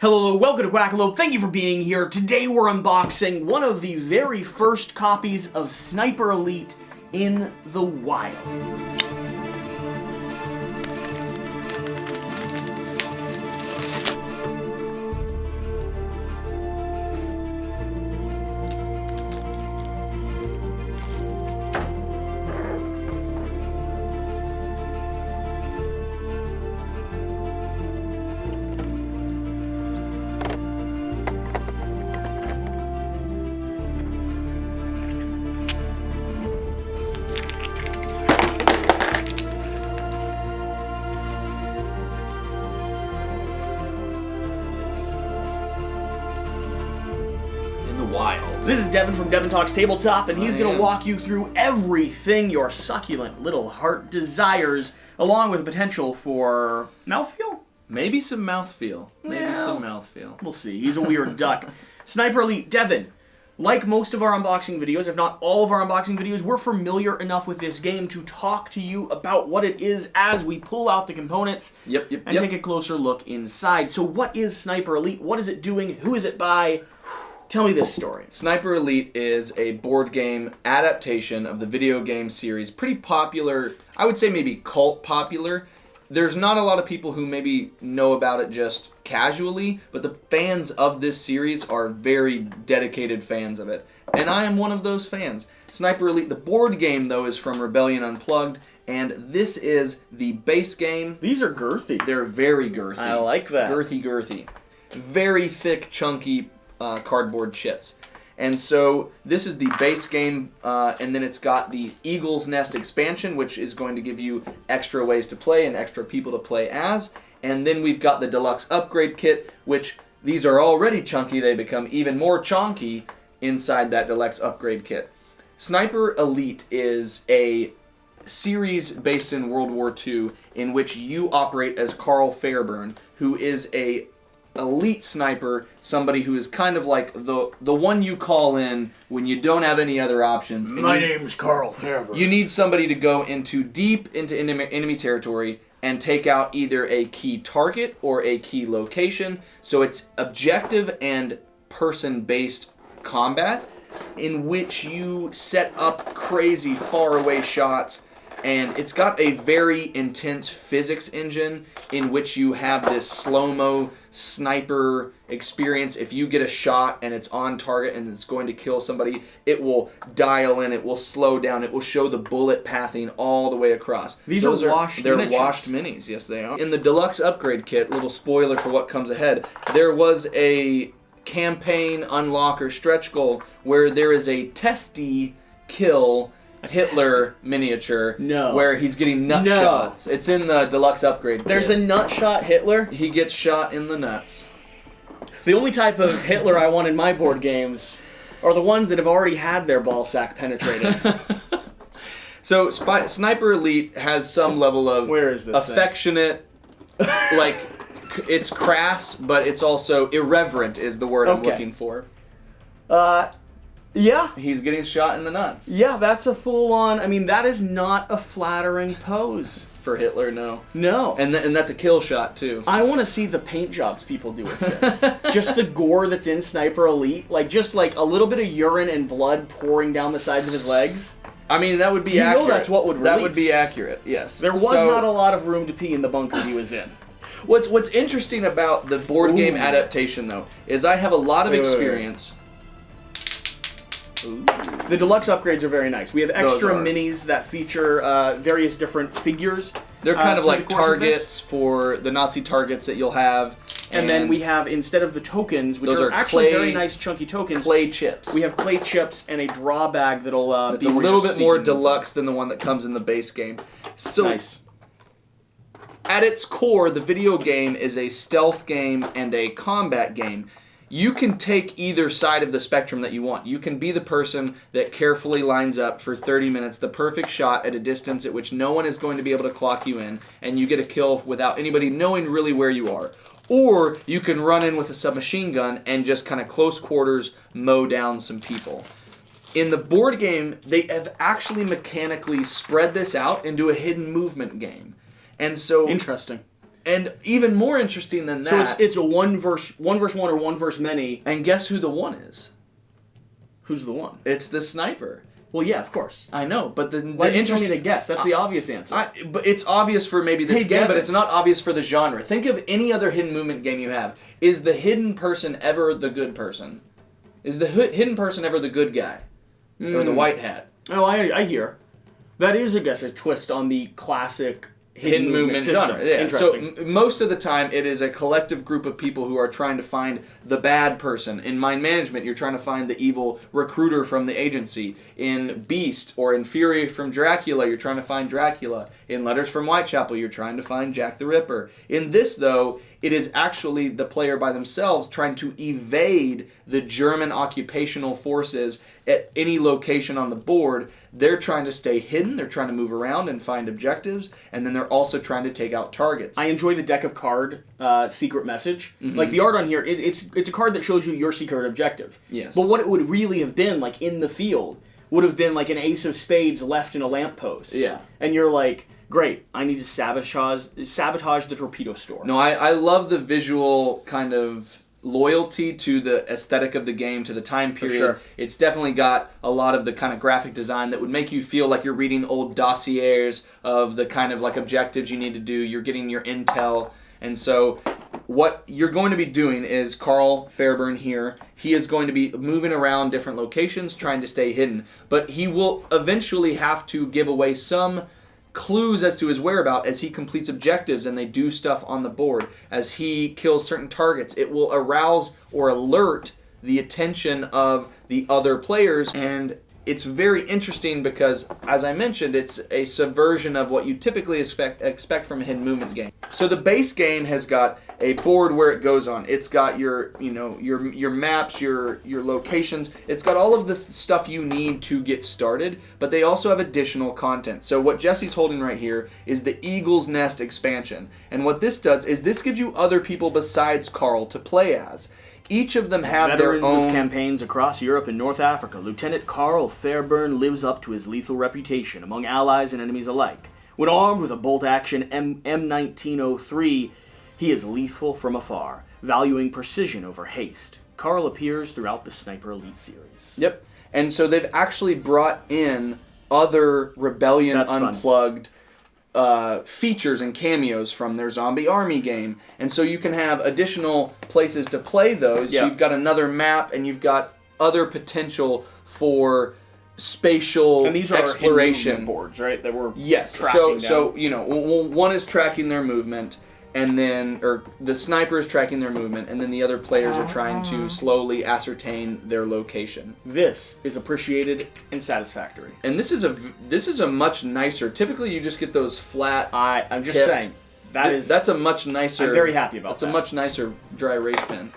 Hello, welcome to Quackalope. Thank you for being here. Today we're unboxing one of the very first copies of Sniper Elite in the wild. Wild. This is Devin from Devin Talks Tabletop, and he's going to walk you through everything your succulent little heart desires, along with the potential for mouthfeel? Maybe some mouthfeel. We'll see. He's a weird duck. Sniper Elite. Devin, like most of our unboxing videos, if not all of our unboxing videos, we're familiar enough with this game to talk to you about what it is as we pull out the components and take a closer look inside. So what is Sniper Elite? What is it doing? Who is it by? Tell me this story. Sniper Elite is a board game adaptation of the video game series. Pretty popular, I would say maybe cult popular. There's not a lot of people who maybe know about it just casually, but the fans of this series are very dedicated fans of it. And I am one of those fans. Sniper Elite, the board game, though, is from Rebellion Unplugged, and this is the base game. These are girthy. They're very girthy. I like that. Girthy. Very thick, chunky cardboard chits. And so this is the base game, and then it's got the Eagle's Nest expansion, which is going to give you extra ways to play and extra people to play as. And then we've got the Deluxe upgrade kit, which these are already chunky. They become even more chonky inside that Deluxe upgrade kit. Sniper Elite is a series based in World War II in which you operate as Carl Fairburn, who is a elite sniper, somebody who is kind of like the one you call in when you don't have any other options. My name's Carl Fairburn. You need somebody to go deep into enemy territory and take out either a key target or a key location. So it's objective and person-based combat in which you set up crazy faraway shots. And it's got a very intense physics engine in which you have this slow-mo sniper experience. If you get a shot and it's on target and it's going to kill somebody, it will dial in, it will slow down, it will show the bullet pathing all the way across. They're washed minis, yes they are. In the Deluxe upgrade kit, little spoiler for what comes ahead, there was a campaign unlock or stretch goal where there is a testy kill Hitler miniature where he's getting nut shots. It's in the Deluxe upgrade kit. There's a nut shot Hitler? He gets shot in the nuts. The only type of Hitler I want in my board games are the ones that have already had their ball sack penetrated. So Sniper Elite has some level of affectionate, like it's crass, but it's also irreverent is the word I'm looking for. Yeah. He's getting shot in the nuts. Yeah, that's a full-on... I mean, that is not a flattering pose. For Hitler, no. No. And that's a kill shot, too. I want to see the paint jobs people do with this. Just the gore that's in Sniper Elite. Just like a little bit of urine and blood pouring down the sides of his legs. I mean, that would be accurate. You know that's what would release. That would be accurate, yes. There was not a lot of room to pee in the bunker he was in. What's interesting about the board game adaptation, though, is I have a lot of experience... Ooh. The Deluxe upgrades are very nice. We have extra minis that feature various different figures. They're kind of like targets for the Nazi targets that you'll have. And then we have, instead of the tokens, which are actually very nice chunky tokens, clay chips. We have clay chips and a draw bag that'll it's a little bit more deluxe than the one that comes in the base game. So nice. At its core, the video game is a stealth game and a combat game. You can take either side of the spectrum that you want. You can be the person that carefully lines up for 30 minutes, the perfect shot at a distance at which no one is going to be able to clock you in, and you get a kill without anybody knowing really where you are. Or you can run in with a submachine gun and just kind of close quarters mow down some people. In the board game, they have actually mechanically spread this out into a hidden movement game. And so... Interesting. And even more interesting than that... So it's a one versus one or one versus many. And guess who the one is? Who's the one? It's the sniper. Well, yeah, of course. I know, but Why did you tell me to guess? That's the obvious answer. But it's obvious for maybe this game, Devin. but it's not obvious for the genre. Think of any other hidden movement game you have. Is the hidden person ever the good person? Is the hidden person ever the good guy? Or the white hat? Oh, I hear. That is, I guess, a twist on the classic hidden movement system. Genre. Yeah. Interesting. So most of the time, it is a collective group of people who are trying to find the bad person. In Mind Management, you're trying to find the evil recruiter from the agency. In Beast or in Fury from Dracula, you're trying to find Dracula. In Letters from Whitechapel, you're trying to find Jack the Ripper. In this, though, it is actually the player by themselves trying to evade the German occupational forces at any location on the board. They're trying to stay hidden, they're trying to move around and find objectives, and then they're also trying to take out targets. I enjoy the deck of card secret message. Like the art on here, it's a card that shows you your secret objective. Yes. But what it would really have been, like in the field, would have been like an ace of spades left in a lamppost. Yeah. And you're like, great, I need to sabotage the torpedo store. No, I love the visual kind of loyalty to the aesthetic of the game, to the time period. Sure. It's definitely got a lot of the kind of graphic design that would make you feel like you're reading old dossiers of the kind of like objectives you need to do. You're getting your intel. And so what you're going to be doing is Carl Fairburn here, he is going to be moving around different locations trying to stay hidden. But he will eventually have to give away some clues as to his whereabouts as he completes objectives and they do stuff on the board. As he kills certain targets, it will arouse or alert the attention of the other players, and it's very interesting because, as I mentioned, it's a subversion of what you typically expect from a hidden movement game. So the base game has got a board where it goes on. It's got your maps, your locations. It's got all of the stuff you need to get started, but they also have additional content. So what Jesse's holding right here is the Eagle's Nest expansion. And what this does is this gives you other people besides Carl to play as. Each of them have Veterans their own of campaigns across Europe and North Africa, Lieutenant Carl Fairburn lives up to his lethal reputation among allies and enemies alike. When armed with a bolt-action M1903, he is lethal from afar, valuing precision over haste. Carl appears throughout the Sniper Elite series. Yep. And so they've actually brought in other Rebellion That's Unplugged features and cameos from their Zombie Army game. And so you can have additional places to play those. Yeah. You've got another map and you've got other potential for spatial And these are exploration hidden boards, right? That we're Yes. tracking So down. one is tracking their movement, and then the sniper is tracking their movement, and then the other players are trying to slowly ascertain their location. This is appreciated and satisfactory. And this is a much nicer. Typically, you just get those flat. I'm just tipped. saying That's a much nicer. I'm very happy about That's that. a much nicer dry erase pen.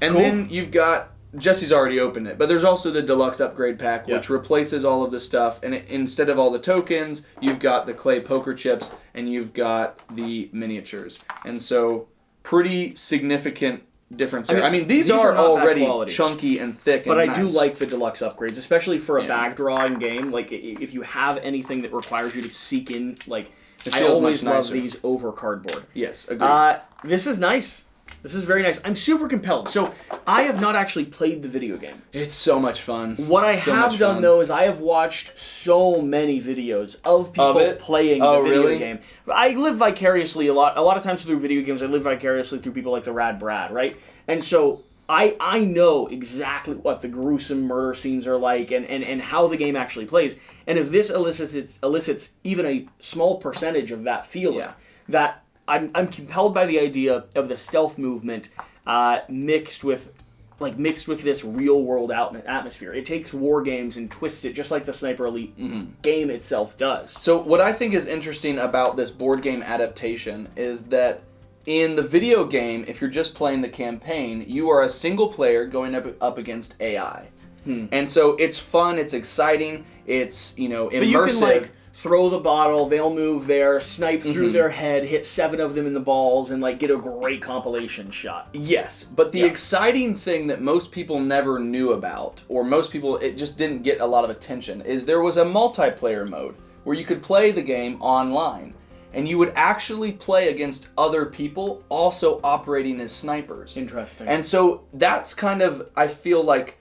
And Cool. then you've got Jesse's already opened it, but there's also the Deluxe Upgrade Pack, which replaces all of the stuff. And instead of all the tokens, you've got the clay poker chips and you've got the miniatures. And so, pretty significant difference there. I mean, these are not bad already quality. chunky and thick. But and I do nice. like the deluxe upgrades, especially for a Yeah. bag drawing game. Like, if you have anything that requires you to seek in, like, It I feels always much love nicer. these over cardboard. Yes, agreed. This is nice. This is very nice. I'm super compelled. So, I have not actually played the video game. It's so much fun. What I So have much done, fun. though, is I have watched so many videos of people it? playing Oh, the video really? game. I live vicariously a lot. A lot of times through video games, I live vicariously through people like the Rad Brad, right? And so I know exactly what the gruesome murder scenes are like and how the game actually plays. And if this elicits even a small percentage of that feeling, that I'm compelled by the idea of the stealth movement mixed with this real world atmosphere. It takes war games and twists it just like the Sniper Elite game itself does. So what I think is interesting about this board game adaptation is that in the video game, if you're just playing the campaign, you are a single player going up against AI. And so it's fun, it's exciting, it's, immersive. But you can, throw the bottle, they'll move there, snipe through their head, hit 7 of them in the balls, and, get a great compilation shot. Yes, but the exciting thing that most people never knew about, or most people, it just didn't get a lot of attention, is there was a multiplayer mode where you could play the game online. and you would actually play against other people also operating as snipers. Interesting. And so that's kind of, I feel like,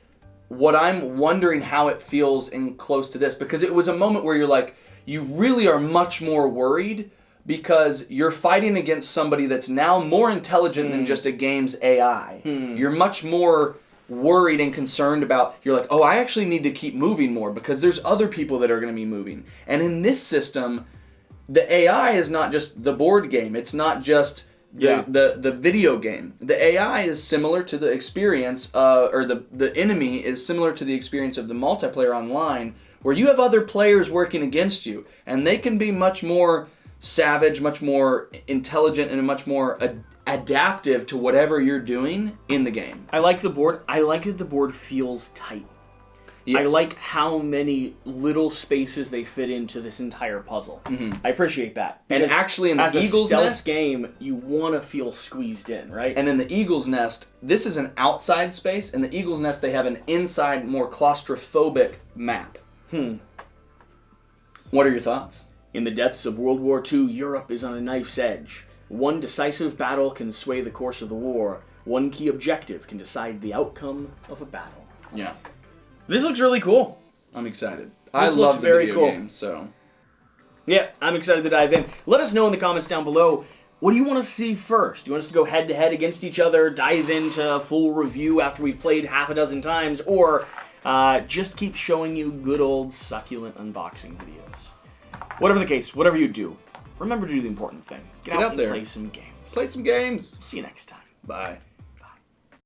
what I'm wondering how it feels in close to this, because it was a moment where you're like, you really are much more worried because you're fighting against somebody that's now more intelligent than just a game's AI. You're much more worried and concerned about, you're like, oh, I actually need to keep moving more because there's other people that are going to be moving. And in this system, the AI is not just the board game. It's not just the video game. The AI is similar to the experience, or the enemy is similar to the experience of the multiplayer online, where you have other players working against you, and they can be much more savage, much more intelligent, and much more adaptive to whatever you're doing in the game. I like the board. I like that the board feels tight. Yes. I like how many little spaces they fit into this entire puzzle. I appreciate that. And Because actually in the as Eagle's a stealth Nest game, you want to feel squeezed in, right? And in the Eagle's Nest, this is an outside space. In the Eagle's Nest, they have an inside, more claustrophobic map. What are your thoughts? In the depths of World War II, Europe is on a knife's edge. One decisive battle can sway the course of the war. One key objective can decide the outcome of a battle. Yeah. This looks really cool. I'm excited. This I looks love the very video cool. game, so... Yeah, I'm excited to dive in. Let us know in the comments down below, what do you want to see first? Do you want us to go head-to-head against each other, dive into a full review after we've played half a dozen times, or just keep showing you good old succulent unboxing videos? Whatever the case, whatever you do, remember to do the important thing. Get out out and there. play some games. Play some games. See you next time. Bye.